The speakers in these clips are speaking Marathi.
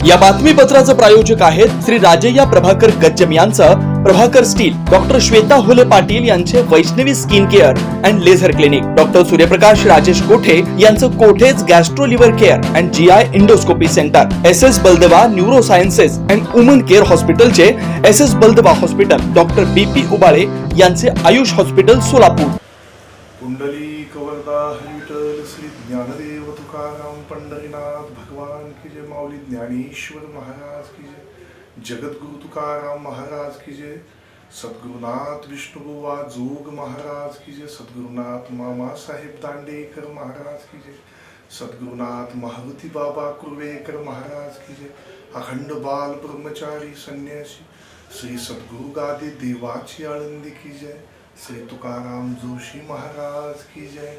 या बातमीपत्राचे प्रायोजक आहेत श्री राजय्या प्रभाकर गज्जम यांचं प्रभाकर स्टील, डॉक्टर श्वेता होले पाटील यांचे Vaishnavi skin care and laser clinic, doctor Suryaprakash Rajesh Kothe यांचं Kothe's gastro liver care and GI endoscopy centre, S Baldeva neuro sciences and woman care हॉस्पिटलचे S Baldeva hospital, doctor BP Ubale यांचे आयुष हॉस्पिटल सोलापूर. कुंडलिक वरदा हरिविठ्ठल श्री ज्ञानदेव तुकाराम पंढरीनाथ भगवान की जय. माऊली ज्ञानेश्वर महाराज की जय. जगद्गुरु तुकाराम महाराज की जय. सद्गुरुनाथ विष्णुबुवा जोग महाराज की जय. सद्गुरुनाथ मामा साहेब दांडेकर महाराज की जय. सद्गुरुनाथ महावती बाबा कुर्वेकर महाराज की जय. अखंड बाल ब्रह्मचारी संन्यासी श्री सद्गुरु गादी देवाची आळंदी की जय. श्री तुकाराम जोशी महाराज की जय.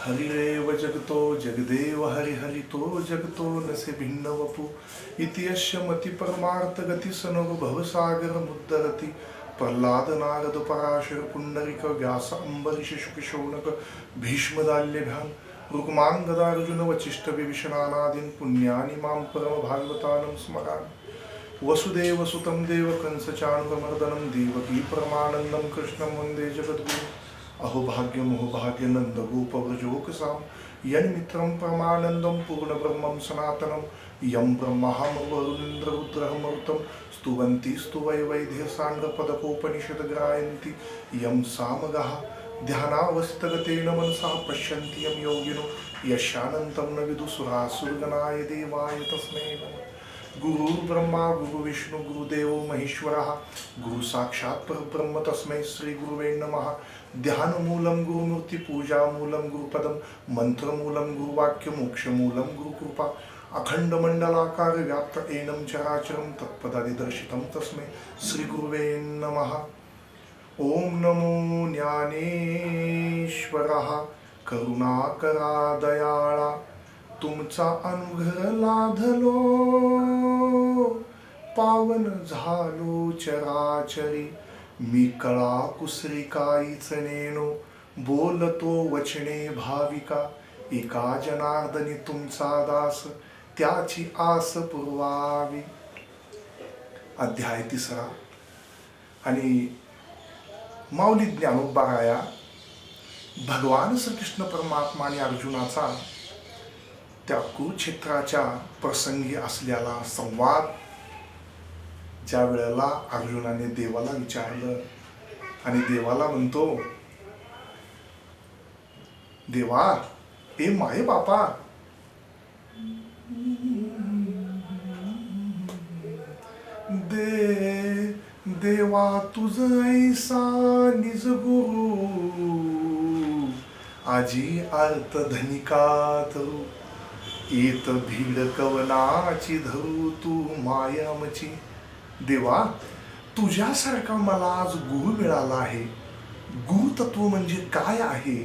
हरिरेव जगतो जगदेव हरिहरितो जगतो नसे भिन्न वपु इतियस्य मती परमार्थ गती सनोग भवसागर मुद्दरती. प्रल्हाद नारद पराशर पुंडरिक व्यास अंबरीश शुक शौनक भीष्मदाल्यभ्याम रुक्मांगदार्जुन वचिष्ठ विभीषणानादीन पुण्यानि मां परम भागवतानं स्मरामि. वसुदेव सुतं देव कंसचाणूरमर्दनं देवकी परमानन्दं कृष्णं वन्दे जगद्गुरुं. अहो भाग्यं अहो भाग्य नंद गोप व्रजोकसां यन्मित्रं परमानन्दं पूर्णब्रह्मं सनातनं यं ब्रह्माहमरुन्द्ररुद्रहमरुतं स्तुवन्ति स्तुवै वैद्य साङ्गपदकोपनिषद्ग्रायन्ति यं सामगाः ध्यानावस्थितगतेन मनसा पश्यन्ति यं योगिनो यशानन्तं न विदुसुरासुरगणाय देवाय तस्मै नमः. गुरु ब्रह्मा गुरु विष्णु गुरुदेव महेश्वरः गुरु साक्षात् परब्रह्म तस्मै श्री गुरुवे नमः. ध्यानमूलं गुरुमूर्ति पूजामूलं गुरुपदं मंत्रमूलं गुरुवाक्य मोक्षमूलं गुरुकृपा. अखंडमंडलाकार व्याप्त एनं चराचरं तत्पदादिदर्शितं तस्मै श्री गुरुवे नमः. ओम नमो ज्ञानेश्वरः करुणाकरा दयाळा तुमचा अनुग्रह लाधलो पावन झालो चराचरी. मी कळा कुसरी काहीच नेनो बोलतो वचने भाविका. एका जनार्दनी तुमचा दास त्याची आस पुरवावी. अध्याय 3. आणि माऊली ज्ञानोबाराया भगवान श्रीकृष्ण परमात्मा आणि अर्जुनाचा त्या कुरुक्षेत्राच्या प्रसंगी असलेला संवाद ज्या वेळेला अर्जुनाने देवाला विचारलं आणि देवाला म्हणतो, देवा ए माये बापा देवा तुझ ऐसा निज गुरु आजी अर्थ धनिकात येत भीड कवनाची धरू तू मायामची. देवा तुझ्यासारखा मला आज गुरु मिळाला आहे. गुरु तत्व म्हणजे काय आहे?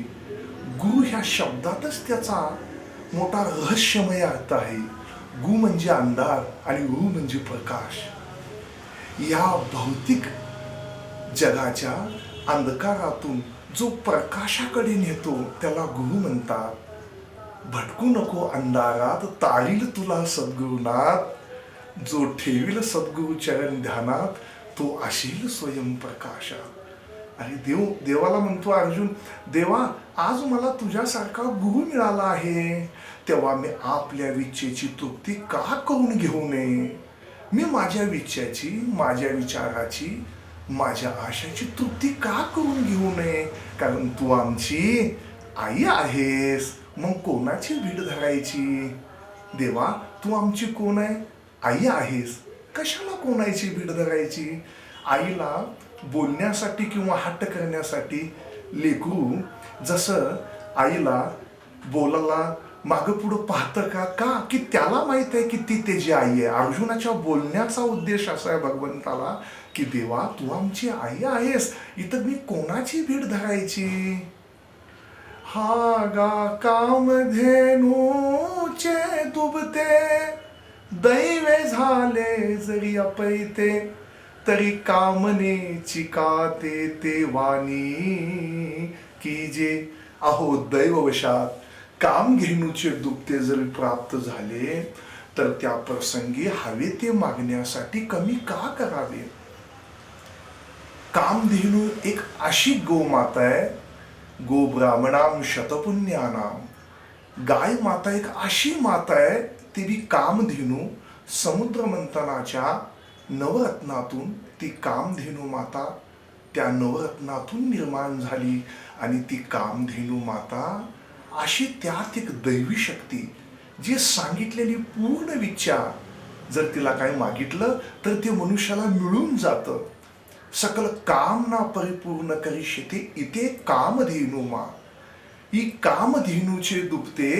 गुरु ह्या शब्दातच त्याचा मोठा रहस्यमय अर्थ आहे. गु म्हणजे अंधार आणि रू म्हणजे प्रकाश. या भौतिक जगाच्या अंधकारातून जो प्रकाशाकडे नेतो त्याला गुरु म्हणतात. भटकू नको अंधारात तारील तुला सद्गुरुनाथ. जो ठेवील सद्गुरु चरण ध्यानात तो अशील स्वयंप्रकाशात. आणि देवाला म्हणतो अर्जुन, देवा आज मला तुझ्यासारखा गुरु मिळाला आहे, तेव्हा मी आपल्या विच्छेची तृप्ती का करून घेऊ नये? मी माझ्या विच्छेची, माझ्या विचाराची, माझ्या आशाची तृप्ती का करून घेऊ नये? कारण तू आमची आई आहेस. मग कोणाची भीड धरायची? देवा तू आमची कोण आहे? आई आहेस. कशाला कोणाची भीड धरायची? आईला बोलण्यासाठी किंवा हट्ट करण्यासाठी लेकरू जसं आईला बोलायला मागं पुढं पाहतं का की त्याला माहित आहे की ती त्याची आई आहे. अर्जुनाच्या बोलण्याचा उद्देश असा आहे भगवंताला की देवा तू आमची आई आहेस, इथं मी कोणाची भीड धरायची? हा गा कामधेनूचे दुबते दैवे झाले जरी अपैते तरी कामनेची काते ते वाणी की जे. अहो दैववशात कामधेनूचे दुभते जर प्राप्त झाले तर त्या प्रसंगी हवे ते मागण्यासाठी कमी का करावे? कामधेनू एक अशी गोमाता आहे, गो ब्राह्मणाम शतपुण्यानाम. गाय माता एक अशी माता आहे, ती बी कामधेनू समुद्र मंथनाच्या नवरत्नातून, ती कामधेनू माता त्या नवरत्नातून निर्माण झाली. आणि ती कामधेनू माता अशी त्यात एक दैवी शक्ती, जी सांगितलेली पूर्ण विच्छा जर तिला काय मागितलं तर ते मनुष्याला मिळून जातं. सकल कामना परिपूर्ण करिष्यते इथे कामधेनू मा. ही कामधेनूचे दुभते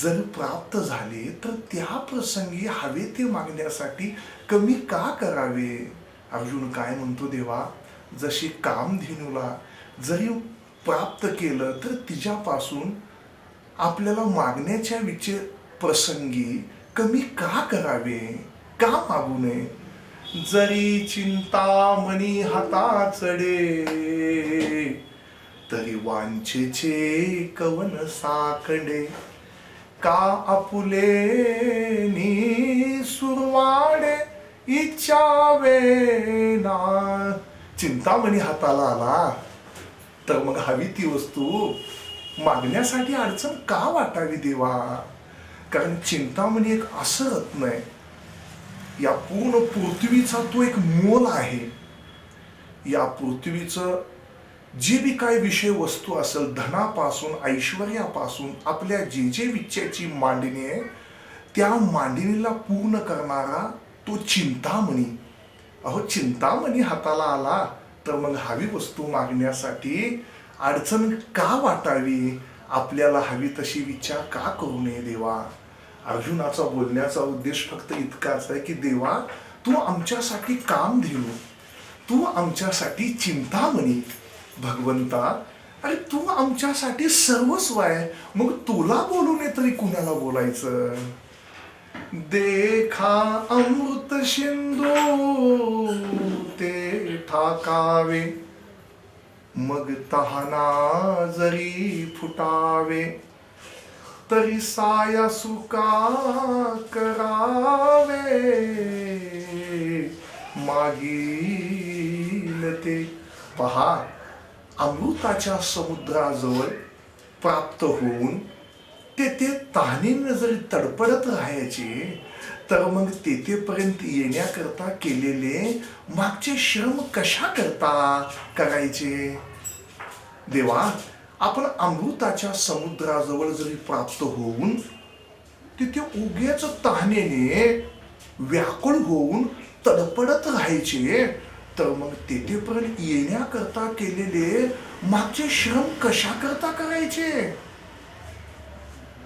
जर प्राप्त झाले तर त्या प्रसंगी हवे ते मागण्यासाठी कमी का करावे? अर्जुन काय म्हणतो, देवा जशी कामधेनूला जरी प्राप्त केलं तर तिच्यापासून आपल्याला मागण्याच्या प्रसंगी कमी का करावे, का मागू नये? जरी चिंतामणी हाताचडे तरी वांछेचे कवन साकडे. का आपुले सुरवाडे इच्छा वेना. चिंतामणी हाताला आला तर मग हवी ती वस्तू मागण्यासाठी अडचण का वाटावी देवा? कारण चिंतामणी एक असं रत्न आहे, या पूर्ण पृथ्वीचा तो एक मोल आहे. या पृथ्वीचं जे बी काय विषय वस्तू असेल, धनापासून ऐश्वर्यापासून आपल्या जे जे विचाराची मांडणी आहे, त्या मांडणीला पूर्ण करणारा तो चिंतामणी. अहो चिंतामणी हाताला आला तर मग हवी वस्तू मागण्यासाठी अडचण का वाटावी? आपल्याला हवी तशी विचार का करू नये देवा? अर्जुनाचा बोलण्याचा उद्देश फक्त इतकाच आहे की देवा तू आमच्यासाठी कामधेनू, तू आमच्यासाठी चिंतामणी. भगवंता अरे तू आमच्यासाठी सर्वस्व आहे, मग तुला बोलू नये तरी कुणाला बोलायचं? देखा अमृत सिंधू ते ठाकावे, मग तहाना जरी फुटावे, तरी साया सुका करावे, मागील ते. पहा, अमृताच्या समुद्राजवळ प्राप्त होऊन तेथे तहानेनं जरी तडपडत राहायचे तर मग तेथेपर्यंत येण्याकरता केलेले मागचे श्रम कशा करता करायचे? देवा आपण अमृताच्या समुद्राजवळ जरी प्राप्त होऊन तिथे उग्याच तहानेने व्याकुळ होऊन तडपडत राहायचे तर मग तेथेपर्यंत येण्याकरता केलेले मागचे श्रम कशा करता करायचे?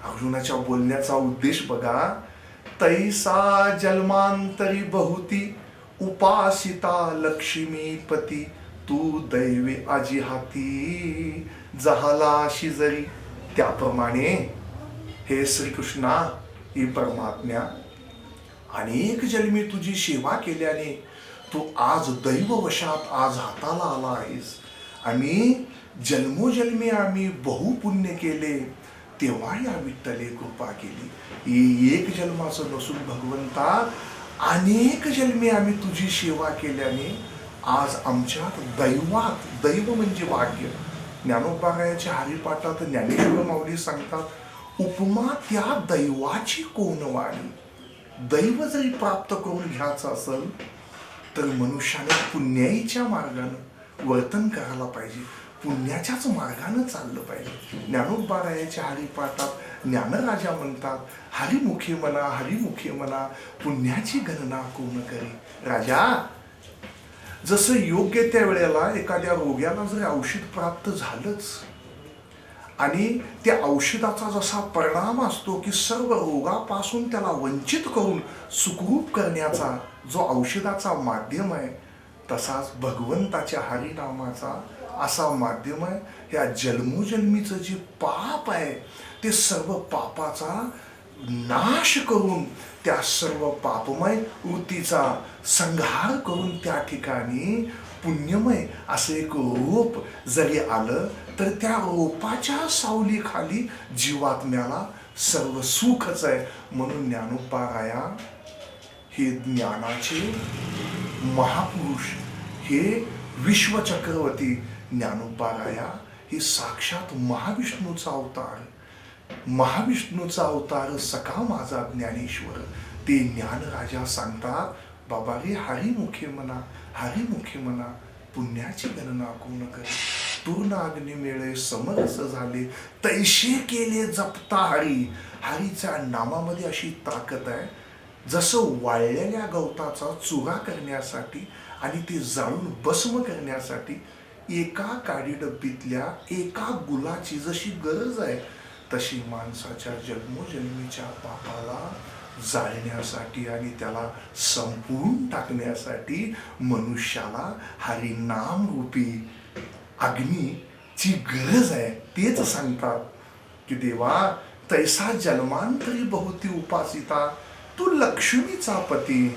अर्जुनाच्या बोलण्याचा उद्देश बघा. तैसा जन्मांतरी बहुती उपासिता लक्ष्मीपती, तू दैवे आजी हाती जहाला शिजरी. त्याप्रमाणे हे श्रीकृष्णा, हे परमात्म्या, अनेक जन्मी तुझी सेवा केल्याने तू आज दैववशात आज हाताला आला आहेस. आम्ही जन्मोजन्मी आम्ही बहुपुण्य केले तेव्हा या विठ्ठले कृपा केली. ही एक जन्माचं नसून भगवंता अनेक जन्मी आम्ही तुझी सेवा केल्याने आज आमच्यात दैवात, दैव म्हणजे भाग्य. ज्ञानोबारायाच्या हरिपाठात ज्ञानेश्वर माऊली सांगतात, उपमा त्या दैवाची कोण वाणी. दैव जरी प्राप्त करून घ्यायचं असेल तर मनुष्याने पुण्याईच्या मार्गानं वर्तन करायला पाहिजे, पुण्याच्याच मार्गानं चाललं पाहिजे. ज्ञानोबारायाच्या हरिपाठात ज्ञानराजा म्हणतात, हरिमुखे म्हणा, हरिमुखे म्हणा, पुण्याची गणना कोण करी. राजा, जसं योग्य त्या वेळेला एखाद्या रोग्याला जर औषध प्राप्त झालंच आणि त्या औषधाचा जसा परिणाम असतो की सर्व रोगापासून त्याला वंचित करून सुखरूप करण्याचा जो औषधाचा माध्यम आहे, तसाच भगवंताच्या हरिनामाचा असा माध्यम आहे. ह्या जन्मोजन्मीचं जे पाप आहे ते सर्व पापाचा नाश करून त्या सर्व पापमय वृत्तीचा संहार करून त्या ठिकाणी पुण्यमय असं एक रोप जरी आलं तर त्या रोपाच्या सावलीखाली जीवात्म्याला सर्व सुखच आहे. म्हणून ज्ञानोबाराया हे ज्ञानाचे महापुरुष, हे विश्वचक्रवर्ती ज्ञानोबाराया हे साक्षात महाविष्णूचा अवतार. महाविष्णूचा अवतार सखा माझा ज्ञानेश्वर. ते ज्ञानराजा सांगतात, बाबा रे हरिमुखे म्हणा, हरिमुखे म्हणा, पुण्याची गणना कोण करे. तूर्ण अग्नी मिळे समरस झाले, तैशे केले जपता हरी. हरीच्या नामामध्ये अशी ताकद आहे, जसं वाळलेल्या गवताचा चुरा करण्यासाठी आणि ते जाळून भस्म करण्यासाठी एका काडी डब्बीतल्या एका गुलाची जशी गरज आहे, तशी माणसाच्या जन्मोजन्मीच्या पापाला जाळण्यासाठी आणि त्याला संपवून टाकण्यासाठी मनुष्याला हरिनाम रूपी अग्नीची गरज आहे. तेच सांगतात की देवा तैसा जन्मांतरी बहुती उपासिता, तू लक्ष्मीचा पती,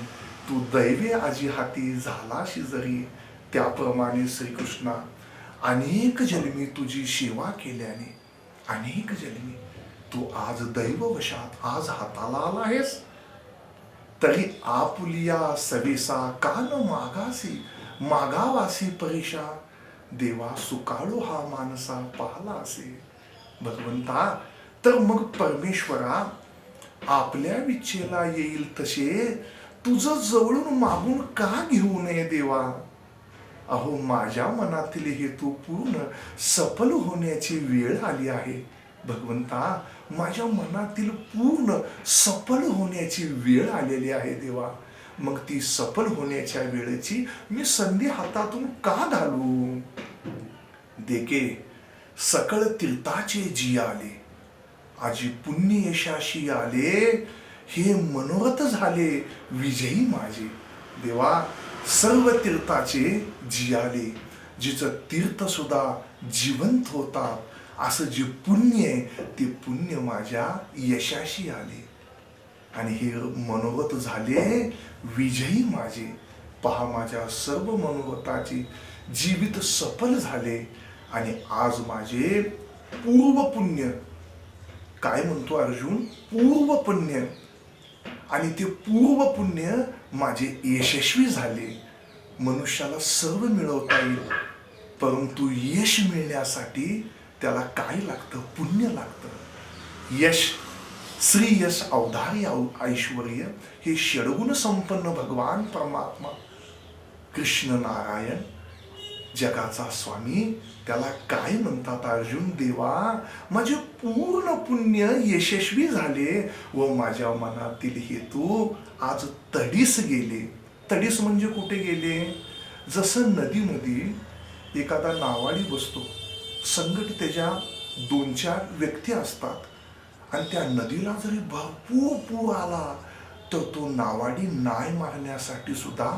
तू दैवे आजी हाती झालाशी जरी. त्याप्रमाणे श्रीकृष्णा अनेक जन्मी तुझी सेवा केल्याने, अनेक जन्मी तू आज दैववशात आज हाताला आला आहेस. तरी आपुलिया सवेसा कान मागासी, मागावासी परेशा. देवा सुकाळू हा मानसा पाहला असे. भगवंता तर मग परमेश्वरा आपल्या विच्छेला येईल तसे तुझं जवळून मागून का घेऊ नये देवा. अहो माझ्या मनातील हेतू पूर्ण सफल होण्याची वेळ आली आहे. भगवंता माझ्या मनातील पूर्ण सफल होण्याची वेळ आलेली आहे देवा. मग ती सफल होण्याच्या वेळेची मी संधी हातातून का घालू. देके सकळ तीर्थाचे जी आले, आजी पुण्य यशाशी आले, हे मनोरथ झाले विजयी माझे. देवा सर्व तीर्थाचे जी आले, जिचं तीर्थ सुद्धा जिवंत होतात, असं जे पुण्य आहे ते पुण्य माझ्या यशाशी आले आणि हे मनोरथ झाले विजयी माझे. पहा माझ्या सर्व मनोरथाचे जीवित सफल झाले आणि आज माझे पूर्व पुण्य, काय म्हणतो अर्जुन, पूर्व पुण्य, आणि ते पूर्व पुण्य माझे यशस्वी झाले. मनुष्याला सर्व मिळवता येईल, परंतु यश मिळण्यासाठी त्याला काय लागतं, पुण्य लागतं. यश, श्री यश, औदार्य, ऐश्वर्य हे षडगुण संपन्न भगवान परमात्मा कृष्ण नारायण जगाचा स्वामी, त्याला काय म्हणतात अर्जुन. देवा माझे पूर्ण पुण्य यशस्वी झाले व माझ्या मनातील हेतू आज तडीस गेले. तडीस म्हणजे कुठे गेले. जसं नदीमध्ये एखादा नावाडी बसतो, संकट त्याच्या 2-4 व्यक्ती असतात आणि त्या नदीला जरी भरपूर पूर आला तर तो नावाडी नाय मारण्यासाठी सुद्धा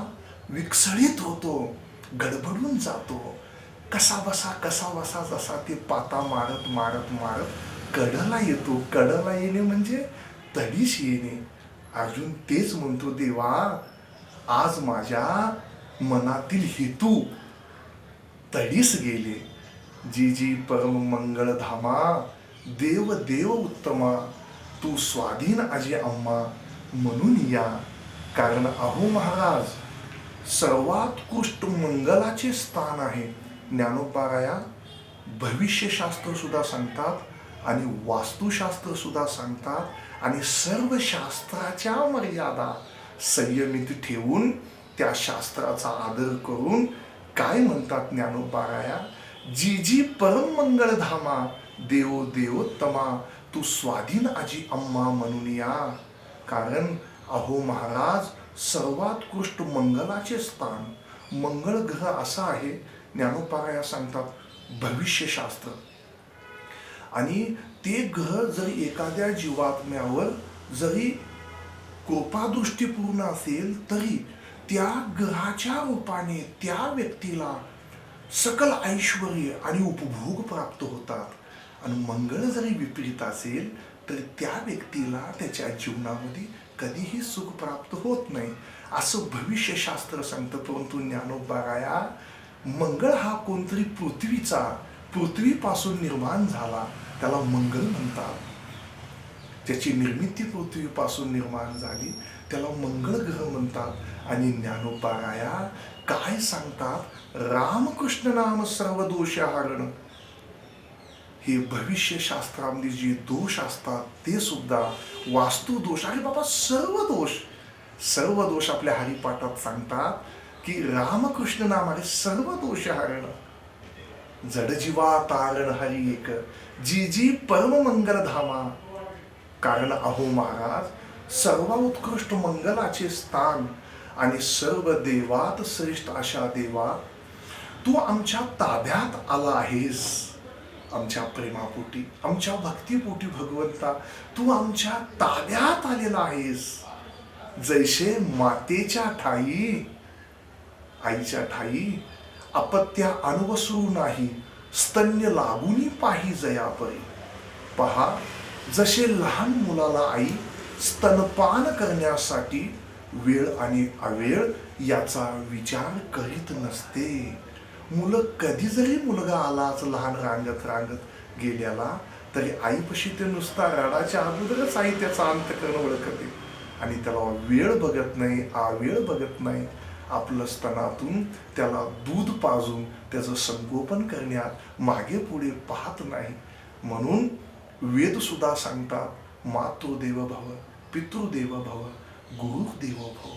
विकसळीत होतो, गडबडून जातो. कसा बसा जसा ते पाता मारत मारत मारत कडला येतो. कडला येणे म्हणजे तडीस येणे. अर्जुन तेच म्हणतो, देवा आज माझ्या मनातील हेतू तडीस गेले. जी जी परम मंगळ धामा, देव देव उत्तमा, तू स्वाधीन आजी अम्मा म्हणून या. कारण अहो महाराज सर्वोत्कृष्ट मंगलाचे स्थान आहे. ज्ञानोबाराया भविष्यशास्त्र सुद्धा सांगतात आणि वास्तुशास्त्र सुद्धा सांगतात आणि सर्व शास्त्राच्या मर्यादा संयमित ठेवून त्या शास्त्राचा आदर करून काय म्हणतात ज्ञानोबाराया, जी जी परम मंगळ धामा, देवो देवोत्तमा, तू स्वाधीन आजी अम्मा म्हणून या. कारण अहो महाराज सर्वोत्कृष्ट मंगलाचे स्थान, मंगळ ग्रह असा आहे. ज्ञानोबाराया सांगतात भविष्यशास्त्र, आणि ते ग्रह जरी एखाद्या जीवात्म्यावर जरी कृपादृष्टीपूर्ण असेल तरी त्या ग्रहाच्या रूपाने त्या व्यक्तीला सकल ऐश्वर्य आणि उपभोग प्राप्त होतात. आणि मंगळ जरी विपरीत असेल तर त्या व्यक्तीला त्याच्या जीवनामध्ये कधीही सुख प्राप्त होत नाही असं भविष्यशास्त्र सांगतं. परंतु ज्ञानोबाराया मंगळ हा कोणतरी पृथ्वीपासून निर्माण झाला त्याला मंगळ म्हणतात. त्याची निर्मिती पृथ्वीपासून निर्माण झाली त्याला मंगळ ग्रह म्हणतात. आणि ज्ञानोबाराया काय सांगतात, रामकृष्ण नाम सर्व दोष हरण. हे भविष्यशास्त्रामध्ये जे दोष असतात ते सुद्धा वास्तू दोष. अरे बाबा, सर्व दोष आपल्या हरिपाठात सांगतात की रामकृष्ण नाम अरे सर्व दोष हरण. जडजीवा तारण हरी एक, जी जी परम मंगल धामा. कारण अहो महाराज, सर्वोत्कृष्ट मंगलाचे स्थान आणि सर्व देवात श्रेष्ठ अशा देवा, तू आमच्या ताब्यात आला आहेस. आमच्या प्रेमापोटी, आमच्या भक्तीपोटी भगवंता तू आमच्या ताब्यात आलेला आहेस. जैसे मातेच्या ठाई, आईच्या ठाई अपत्या अनवसरू नाही, स्तन्य लागूनी पाही जयापरी. पहा, जसे लहान मुलाला आई स्तनपान करण्यासाठी वेळ आणि अवेळ याचा विचार करीत नसते. मुलं कधी जरी मुलगा आलाच लहान रांगत गेल्याला तरी आईपाशी ते नुसता रडाच्या अगोदरच आई त्याचा अंतकरण ओळखते आणि त्याला वेळ बघत नाही, अवेळ बघत नाही. आपलं स्तनातून त्याला दूध पाजून त्याचं संगोपन करण्यात मागे पुढे पाहत नाही. म्हणून वेद सुद्धा सांगतात, मातृदेव भव, पितृदेव भव, गुरुदेव भव.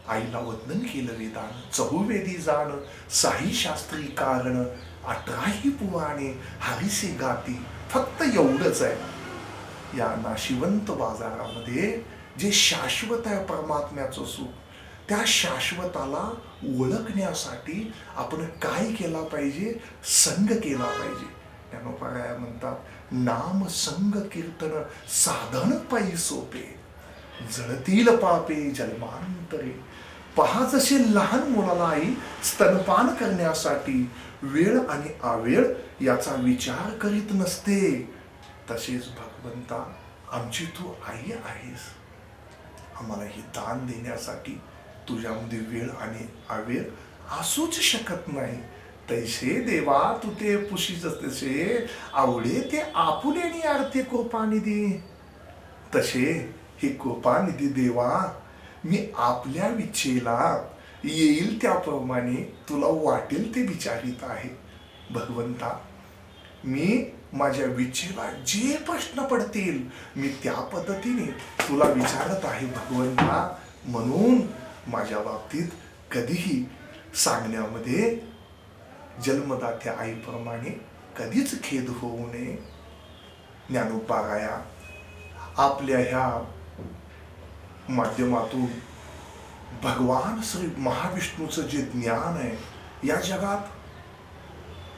आईला वंदन केलं वेदान, चहुवेदी जाण, साही शास्त्री कारण, 18ही पुराणे हरिसे गाती. फक्त एवढंच आहे. या नाशिवंत बाजारामध्ये जे शाश्वत आहे परमात्म्याचं सुख, त्या शाश्वताला ओळखण्यासाठी आपण काय केला पाहिजे? संग केला पाहिजे. ज्ञानोबाराया म्हणतात, नाम संग कीर्तन साधन पायी सोपे, जळतील पापे जन्मांतरे. पहा, जसे लहान मुलाला आई स्तनपान करण्यासाठी वेळ आणि अवेळ याचा विचार करीत नसते, तसेच भगवंता आमची तू आई आहेस. आम्हाला हे दान देण्यासाठी तुझ्यामध्ये वेळ आणि अवेळ असूच शकत नाही. तैसे देवा तू ते पुशीच तसे आवडे ते आपुल्याने आरते कृपानिधी. तसे हे कृपानिधी देवा, मी आपल्या विच्छेला येईल त्याप्रमाणे तुला वाटेल ते विचारित आहे. भगवंता, मी माझ्या विच्छेला जे प्रश्न पडतील मी त्या पद्धतीने तुला विचारत आहे भगवंता. म्हणून माझ्या बाबतीत कधीही सांगण्यामध्ये जन्मदात्या आईप्रमाणे कधीच खेद होऊ नये. ज्ञानोबाराया आपल्या ह्या माध्यमातून भगवान श्री महाविष्णूचं जे ज्ञान आहे, या जगात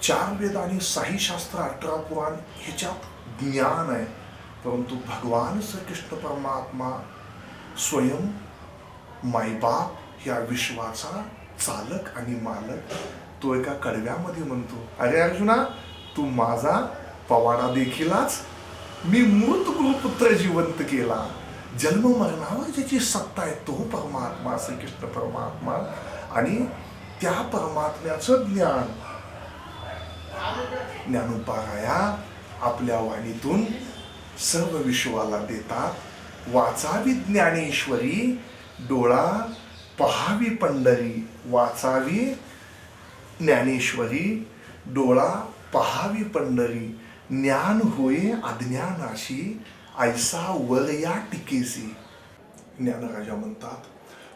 4 वेद आणि 6 शास्त्र 18 पुराण ह्याच्यात ज्ञान आहे, परंतु भगवान श्रीकृष्ण परमात्मा स्वयं मायबाप ह्या विश्वाचा चालक आणि मालक. तो एका कडव्यामध्ये म्हणतो, अरे अर्जुना, तू माझा पवाडा देखीलच मी मूर्त गुरुपुत्र जिवंत केला. जन्म मरणावर ज्याची सत्ता आहे तो परमात्मा श्रीकृष्ण परमात्मा. आणि त्या परमात्म्याचं ज्ञान ज्ञानोबाराया आपल्या वाणीतून सर्व विश्वाला देतात. वाचावी ज्ञानेश्वरी, डोळा पहावी पंढरी. वाचावी ज्ञानेश्वरी, डोळा पहावी पंढरी. ज्ञान होय अज्ञानाशी, ऐसा वर या टिकेसी. ज्ञानराजा म्हणतात,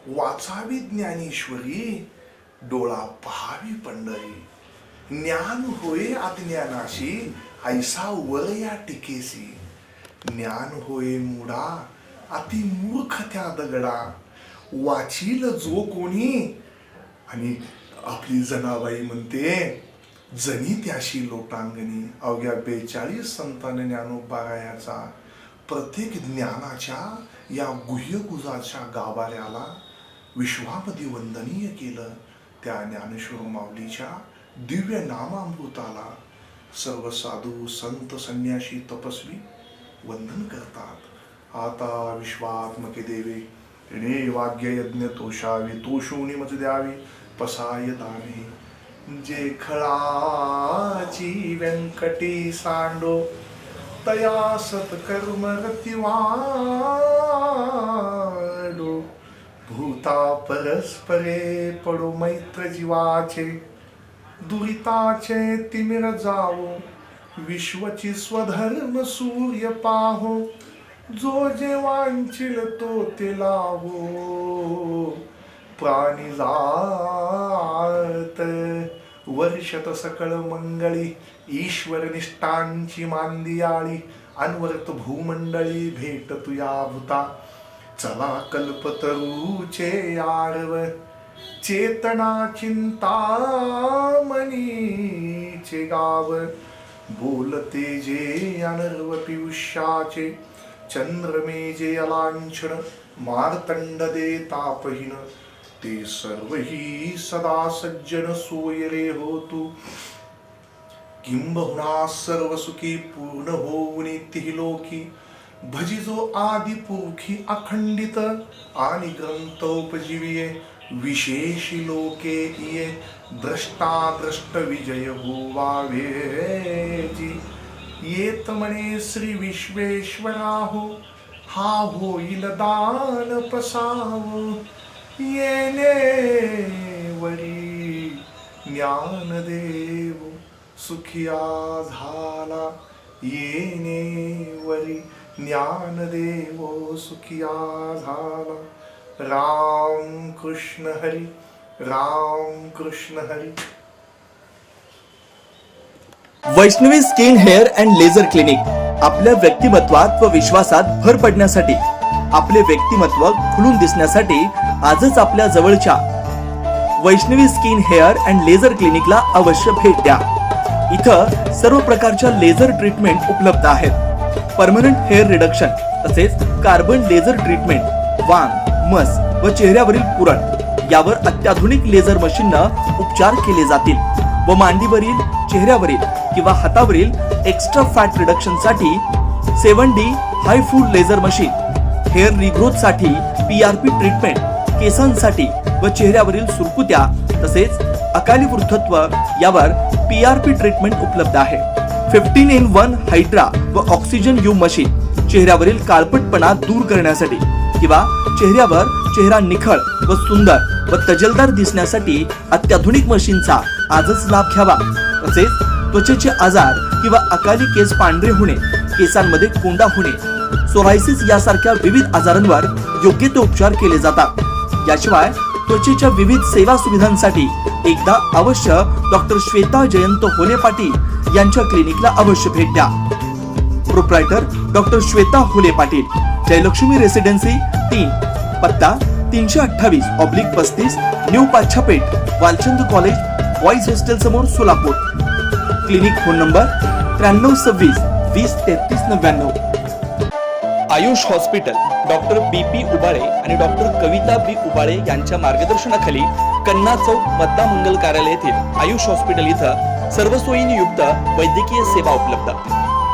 वाचावी ज्ञानेश्वरी, डोळा पहावी पंढरी. ज्ञान होय अज्ञानाशी, ऐसा वर या टिकेसी. ज्ञान होय मुडा, अति मूर्ख त्या दगडा. वाचील जो कोणी. आणि आपली जनाबाई म्हणते, जनी त्याशी लोटांगणी. अवघ्या 42 संतांनी ज्ञानोबारायाचा प्रत्येक ज्ञानाच्या या गुह्यगुजाच्या गाभाऱ्याला विश्वामध्ये वंदनीय केलं. त्या ज्ञानेश्वर माऊलीच्या दिव्य नामामृताला सर्व साधू संत संन्यासी तपस्वी वंदन करतात. आता विश्वात्मके देवे, णे वाग्य यज्ञ तोषावे, तोषोणी मज द्यावे, पसाय दाने. जे खळाची व्यंकटी सांडो तया सत्कर्म रती वाढो भूता परस्परे पडो मैत्र जीवाचे दुरिताचे तिमिर जावो विश्वची स्वधर्म सूर्य पाहो जो जे वांचिल तो ते लावो प्राणी जात वर्षत सकळ मंगळी ईश्वर निष्ठांची मांदियाळी अनवर्त भूमंडळी भेट तुया भूता चला कल्पतरूचे आरव चेतना चिंतामणीचे गाव बोलते जे अनर्व पियुष्याचे चंद्रमे जे अलांछन मार्तंड दे तापहीन ते सर्वही सदा सज्जन सोयरे होतु किंबहुना सर्व सुखी पूर्ण होऊन तिलोकी भजिजो आदि पुरुखी अखंडित आणि ग्रंथोपजीविये विशेषी लोके इये द्रष्टा द्रष्ट विजय होवावेची येत म्हणे श्री विश्वेश्वराहो हा होईल दान पसाव येणे वरी ज्ञानदेव सुखिया झाला येणे वरी ज्ञानदेव सुखिया झाला Ram Krishna Hari Ram Krishna Hari. Vaishnavi skin hair and laser clinic आपल्या व्यक्तिमत्वात व विश्वासात भर पडण्यासाठी, आपले व्यक्तिमत्व खुलून दिसण्यासाठी आजच आपल्या जवळच्या Vaishnavi skin hair and laser क्लिनिकला अवश्य भेट द्या. इथं सर्व प्रकारच्या लेझर ट्रीटमेंट उपलब्ध आहेत. परमनंट हेअर रिडक्शन तसेच कार्बन लेझर ट्रीटमेंट, वांग, मस व चेहऱ्यावरील पुरण यावर अत्याधुनिक लेझर मशीननं उपचार केले जातील व मांडीवरील, चेहऱ्यावरील किंवा हातावरील एक्स्ट्रा फॅट रिडक्शन साठी 7D हाय फूड लेझर मशीन, हेअर रिग्रोथ साठी PRP ट्रीटमेंट, केसांसाठी व चेहऱ्यावरील सुरकुत्या तसेच अकाली वृद्धत्व यावर PRP ट्रीटमेंट उपलब्ध आहे. 15-in-1 हायड्रा व ऑक्सिजन यू मशीन चेहऱ्यावरील काळपटपणा दूर करण्यासाठी किंवा चेहऱ्यावर चेहरा निखळ व सुंदर व तजेलदार दिसण्यासाठी अत्याधुनिक मशीनचा आजच लाभ घ्यावा. तसेच त्वचेचे आजार किंवा अकाली केस पांढरे होणे, केसांमध्ये कोंडा होणे, सोरायसिस यासारख्या विविध आजारांवर योग्य ते उपचार केले जातात. याशिवाय त्वचेच्या विविध सेवा सुविधांसाठी एकदा अवश्य डॉक्टर श्वेता जयंत होले पाटील यांच्या क्लिनिकला अवश्य भेट द्या. Proprietor doctor Shweta Hole Patil, Jayalakshmi residency 3, पत्ता 328/35 new Pachhapeth, Walchand college boys hostel समोर, Solapur. Clinic phone number 9326 203399. Ayush hospital doctor BP Ubale आणि डॉक्टर कविता B उबाळे यांच्या मार्गदर्शनाखाली कन्ना चौक मतदा मंगल कार्यालय येथील आयुष हॉस्पिटल इथं सर्व सोयींनी युक्त वैद्यकीय सेवा उपलब्ध.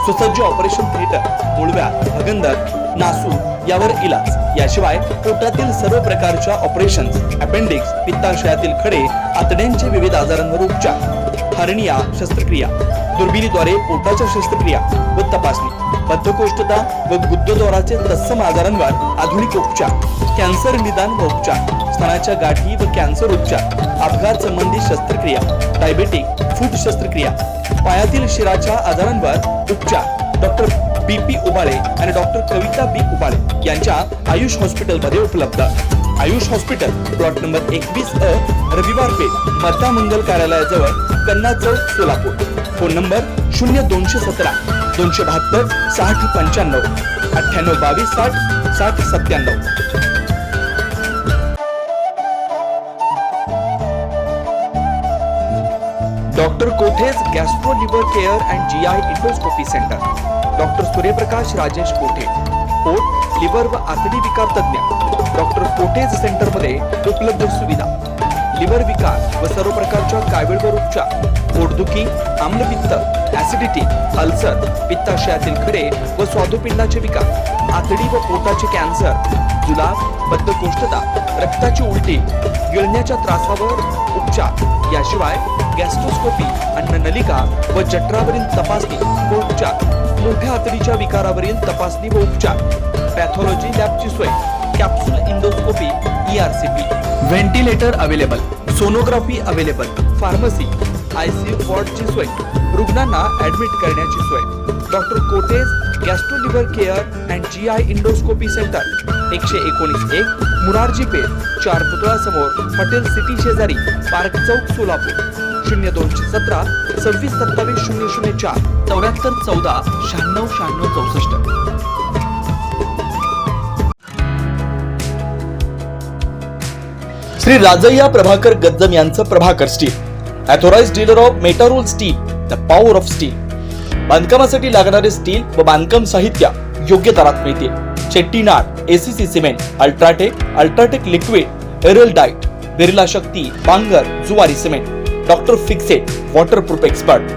सुसज्ज ऑपरेशन थिएटर, मूळव्याध, भगंदर, नासू यावर इलाज. याशिवाय पोटातील सर्व प्रकारच्या ऑपरेशन्स, अपेंडिक्स, पित्ताशयातील खडे, आतड्यांचे विविध आजारांवर उपचार, हर्निया शस्त्रक्रिया, दुर्बिणीद्वारे पोटाच्या शस्त्रक्रिया व तपासणी, बद्धकोष्ठता व गुदद्वाराचे तत्सम आजारांवर आधुनिक उपचार, कॅन्सर निदान व उपचार, स्तनाच्या गाठी व कॅन्सर उपचार, अपघात संबंधित शस्त्रक्रिया, डायबेटिक फूट शस्त्रक्रिया, पायातील शिराच्या आजारांवर उपचार डॉक्टर BP उबाळे आणि डॉक्टर कविता B उबाळे यांच्या आयुष हॉस्पिटलमध्ये उपलब्ध. Ayush hospital plot number 21A, रविवार पेठ, मतदा मंगल कार्यालयाजवळ, कन्ना चौक, Solapur. Phone number 0217 272 6095 9822 60 6097. Doctor Kothe's gastro liver care and GI endoscopy centre, doctor Suryaprakash Rajesh कोठे, पोट, लिव्हर व आतडी विकार तज्ञ. डॉक्टर कोठेज सेंटर मध्ये उपलब्ध सुविधा. लिव्हर विकार व सर्व प्रकारच्या कावीळवर उपचार, पोटदुखी, आम्लपित्त, ऍसिडिटी, अल्सर, पित्ताशयातील खडे व स्वादुपिंडाचे विकार, आतडी व पोटाचे कॅन्सर, जुलाब, बद्धकोष्ठता, रक्ताची उलटी, गिळण्याच्या त्रासावर उपचार, याशिवाय गॅस्ट्रोस्कोपी, अन्ननलिका व जठरावरील तपासणी व उपचार, मोठ्या आतडीच्या विकारावरील तपासणी व उपचार, पॅथॉलॉजी लॅबची सोय, capsule endoscopy, ERCP, ventilator available, sonography available, pharmacy, ICU वॉर्डची सोय, रुग्णांना ऍडमिट करण्याची सोय, doctor Kothe's gastro liver care and GI endoscopy centre, 119 Murarji Peth, 4 पुतळा समोर, हॉटेल सिटी शेजारी, पार्क चौक, सोलापूर. 0217 26 27 004 74 14 96 96 64. श्री राजय्या प्रभाकर गज्जम यांचं Prabhakar steel, authorized dealer of Metarol steel, the power of steel. बांधकामासाठी लागणारे स्टील व बांधकाम साहित्य योग्य दरात मिळतील. Chettinad, ACC cement, UltraTech liquid, एरल डाइट, Birla Shakti, Bangur, Zuari cement, doctor fixit, waterproof expert,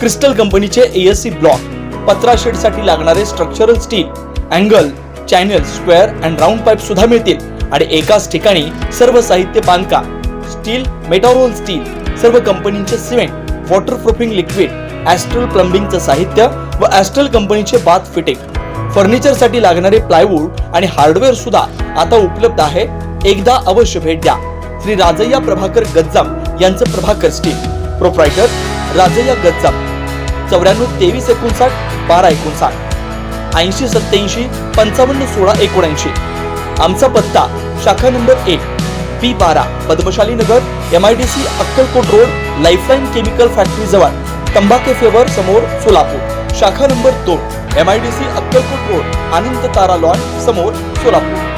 crystal कंपनीचे ASC ब्लॉक, पत्रा शेड साठी लागणारे structural steel, angle, channel, square and round pipe सुद्धा मिळतील. आणि एकाच ठिकाणी सर्व साहित्य बांधकाम, स्टील, मेटारोल स्टील, सर्व कंपनीचे सिमेंट, वॉटरप्रूफिंग लिक्विड, ॲस्ट्रल प्लंबिंगचं साहित्य व ॲस्ट्रल कंपनीचे बाथ फिटिंग, फर्निचर साठी लागणारे प्लायवूड आणि हार्डवेअर सुद्धा आता उपलब्ध आहे. एकदा अवश्य भेट द्या. श्री राजय्या प्रभाकर गज्जम यांचं प्रभाकर स्टील. प्रोप्रायटर राजय्या गज्जम. 94 23 59 12 59 80 87 55 16 79. आमचा पत्ता शाखा नंबर 1 P12 पद्मशाली नगर, MIDC Akkalkot road, lifeline chemical factory जवळ, तंबाके फेवर समोर, सोलापूर. शाखा नंबर 2 MIDC अक्कलकोट रोड, आनंद तारा लॉन समोर, सोलापूर.